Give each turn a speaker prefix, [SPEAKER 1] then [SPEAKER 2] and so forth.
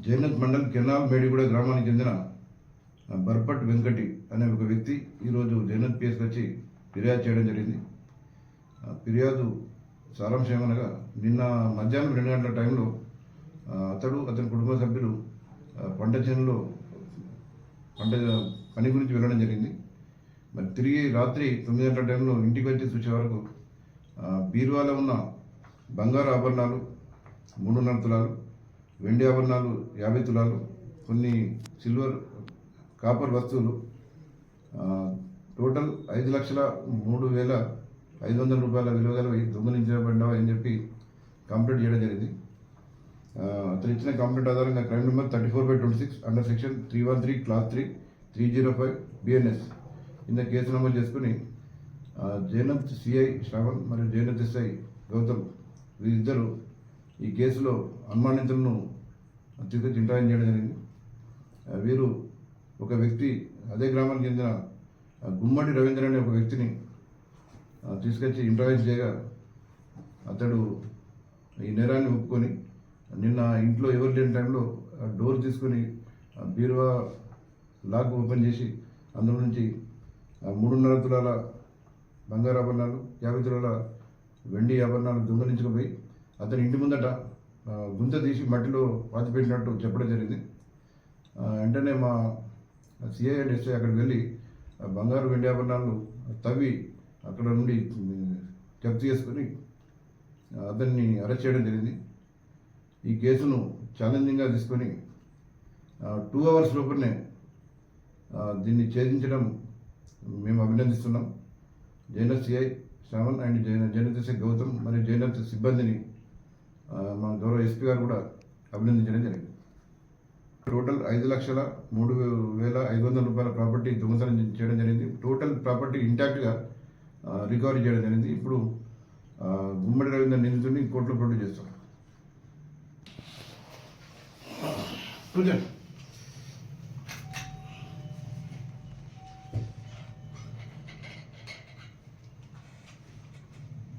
[SPEAKER 1] Jainath mandal canal Mediguda గ్రామానికి చెందిన బర్పట్ వెంకటి అనే ఒక వ్యక్తి ఈరోజు జైనత్ పిఎస్కి వచ్చి ఫిర్యాదు చేయడం జరిగింది. ఫిర్యాదు సారాంశం ఏమనగా, నిన్న మధ్యాహ్నం 2 గంటల టైంలో అతని కుటుంబ సభ్యులు పంట చేనులో పని గురించి వెళ్ళడం జరిగింది. మరి తిరిగి రాత్రి 9 గంటల టైంలో ఇంటికి వచ్చి చూసే వరకు బీరువాలో ఉన్న బంగారు ఆభరణాలు 3.5 తులాలు, వెండి ఆభరణాలు 50 తులాలు, కొన్ని సిల్వర్ కాపర్ వస్తువులు టోటల్ 5,03,500 రూపాయల విలువగలవి దొంగిలించబడ్డావా అని చెప్పి కంప్లైంట్ చేయడం జరిగింది. అతను ఇచ్చిన కంప్లైంట్ ఆధారంగా crime number 34/26 under section 313 class 3 305 BNS కింద కేసు నమోదు చేసుకుని జైనత్ సిఐ శ్రవణ్ మరియు జైనత్ ఎస్ఐ గౌతమ్ వీరిద్దరూ ఈ కేసులో అనుమానితులను తీసుకొచ్చి ఇంటర్వ్యూ చేయడం జరిగింది. వీరు ఒక వ్యక్తి, అదే గ్రామానికి చెందిన గుమ్మడి రవీంద్ర అనే ఒక వ్యక్తిని తీసుకొచ్చి ఇంటర్వ్యూ చేయగా అతడు ఈ నేరాన్ని ఒప్పుకొని నిన్న ఇంట్లో ఎవరు లేని టైంలో డోర్ తీసుకొని బీరువా లాక్ ఓపెన్ చేసి అందులో నుంచి 3.5 తులాల బంగారు ఆభరణాలు 50 తులాల వెండి ఆభరణాలు దొంగలించుకుపోయి అతని ఇంటి ముందట గుంత తీసి మట్టిలో పాతిపెట్టినట్టు చెప్పడం జరిగింది. వెంటనే మా సిఐ అండ్ ఎస్ఐ అక్కడికి వెళ్ళి బంగారు వెండి ఆభరణాలు తవ్వి అక్కడ నుండి జప్తు చేసుకొని అతన్ని అరెస్ట్ చేయడం జరిగింది. ఈ కేసును ఛాలెంజింగ్గా తీసుకొని 2 అవర్స్ లోపలనే దీన్ని ఛేదించడం మేము అభినందిస్తున్నాం. Jainath CI Sravan and Jainath SI Gautam మరియు జైనత్ సిబ్బందిని మా గౌరవ ఎస్పీ గారు కూడా అభినందించడం జరిగింది. టోటల్ 5,03,500 రూపాయల ప్రాపర్టీ దొంగతనం చేయడం జరిగింది. టోటల్ ప్రాపర్టీ ఇంటాక్ట్గా రికవరీ చేయడం జరిగింది. ఇప్పుడు గుమ్మడి రవీంద్ర నిందితుడిని కోర్టులో ప్రొడ్యూస్ చేస్తాం.